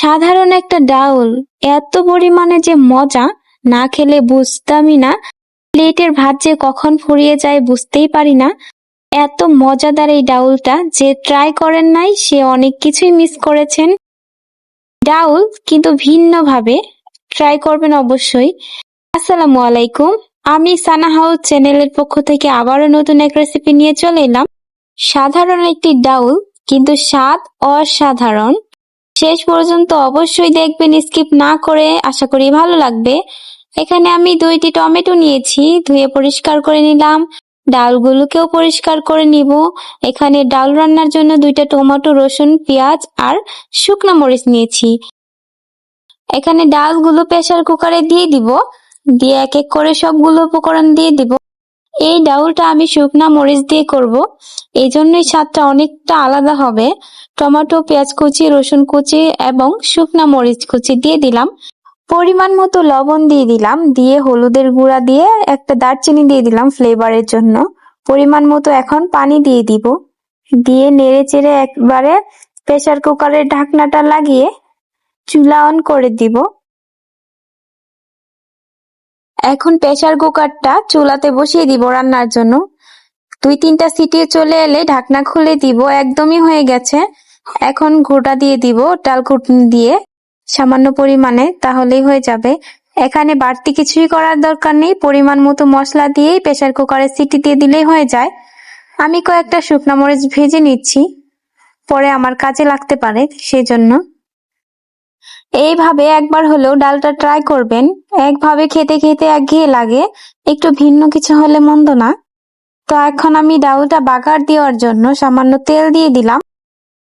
সাধারণ একটা ডাউল এত পরিমাণে যে মজা, না খেলে বুঝতামই না। প্লেটের ভাত যে কখন ফুরিয়ে যায় বুঝতেই পারি না। এত মজাদার এই ডাউলটা যে ট্রাই করেন নাই সে অনেক কিছুই মিস করেছেন। ডাউল কিন্তু ভিন্নভাবে ট্রাই করবেন অবশ্যই। আসসালামু আলাইকুম, আমি সানা হাউস চ্যানেলের পক্ষ থেকে আবারও নতুন এক রেসিপি নিয়ে চলে এলাম। সাধারণ একটি ডাউল কিন্তু স্বাদ অসাধারণ। শেষ পর্যন্ত অবশ্যই দেখবেন, স্কিপ না করে। আশা করি ভালো লাগবে। এখানে আমি 2টি টমেটো নিয়েছি, ধুয়ে পরিষ্কার করে নিলাম। ডালগুলোকেও পরিষ্কার করে নিব। এখানে ডাল রান্নার জন্য 2টা টমেটো, রসুন, পেঁয়াজ আর শুকনা মরিচ নিয়েছি। এখানে ডালগুলো প্রেসার কুকারে দিয়ে দিব, দিয়ে এক এক করে সবগুলো উপকরণ দিয়ে দিব। এই ডাউলটা আমি শুকনা মরিচ দিয়ে করব, এই জন্যই স্বাদটা অনেকটা আলাদা হবে। টমেটো, পেঁয়াজ কুচি, রসুন কুচি এবং শুকনা মরিচ কুচি দিয়ে দিলাম। পরিমাণ মতো লবণ দিয়ে দিলাম, দিয়ে হলুদের গুঁড়া দিয়ে একটা দারচিনি দিয়ে দিলাম ফ্লেভারের জন্য। পরিমাণ মতো এখন পানি দিয়ে দিব, দিয়ে নেড়ে চেড়ে একবারে প্রেসার কুকারের ঢাকনাটা লাগিয়ে চুলা অন করে দিব। এখন প্রেসার কুকারটা চুলাতে বসিয়ে দিব রান্নার জন্য। 2-3টা সিটি চলে এলে ঢাকনা খুলে দিব। একদমই হয়ে গেছে। এখন ঘোটা দিয়ে দিব, ডাল ঘুটনি দিয়ে সামান্য পরিমাণে, তাহলেই হয়ে যাবে। এখানে বাড়তি কিছুই করার দরকার নেই, পরিমাণ মতো মশলা দিয়েই প্রেসার কুকারে সিটি দিয়ে দিলেই হয়ে যায়। আমি কয়েকটা শুকনা মরিচ ভেজে নিচ্ছি, পরে আমার কাজে লাগতে পারে সেজন্য। এইভাবে একবার হলেও ডালটা ট্রাই করবেন। একভাবে খেতে খেতে একঘেয়ে লাগে, একটু ভিন্ন কিছু হলে মন্দ না। তো এখন আমি ডাউলটা বাগার দেওয়ার জন্য সামান্য তেল দিয়ে দিলাম।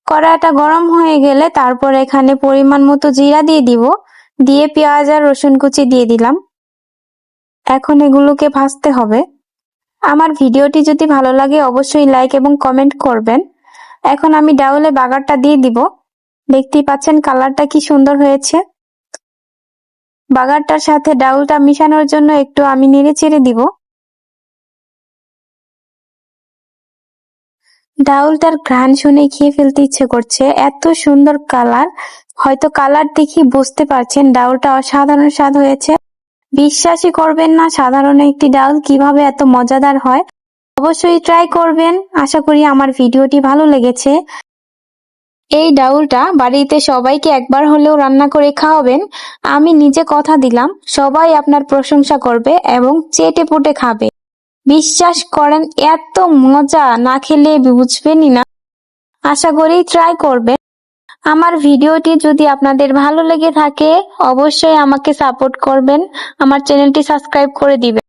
কড়াইটা গরম হয়ে গেলে তারপর এখানে পরিমাণ মতো জিরা দিয়ে দিব, দিয়ে পেঁয়াজ আর রসুন কুচি দিয়ে দিলাম। এখন এগুলোকে ভাজতে হবে। আমার ভিডিওটি যদি ভালো লাগে অবশ্যই লাইক এবং কমেন্ট করবেন। এখন আমি ডাউলে বাগারটা দিয়ে দিব। দেখতেই পাচ্ছেন কালারটা কি সুন্দর হয়েছে। বাগারটার সাথে ডাউলটা মিশানোর জন্য একটু আমি নেড়ে চেড়ে দিব। ডাউলটার ঘ্রাণ শুনে খেয়ে ফেলতে ইচ্ছে করছে, এত সুন্দর কালার। হয়তো কালার দেখে বুঝতে পারছেন ডাউলটা অসাধারণ স্বাদ হয়েছে। বিশ্বাসই করবেন না সাধারণ একটি ডাউল কিভাবে এত মজাদার হয়। অবশ্যই ট্রাই করবেন। আশা করি আমার ভিডিওটি ভালো লেগেছে। এই ডাউলটা বাড়িতে সবাইকে একবার হলেও রান্না করে খাওয়াবেন। আমি নিজে কথা দিলাম, সবাই আপনার প্রশংসা করবে এবং চেটে পুটে খাবে। বিশ্বাস করেন, এত মজা না খেলে বুঝবেনই না। আশা করি ট্রাই করবেন। আমার ভিডিওটি যদি আপনাদের ভালো লেগে থাকে অবশ্যই আমাকে সাপোর্ট করবেন, আমার চ্যানেলটি সাবস্ক্রাইব করে দিবেন।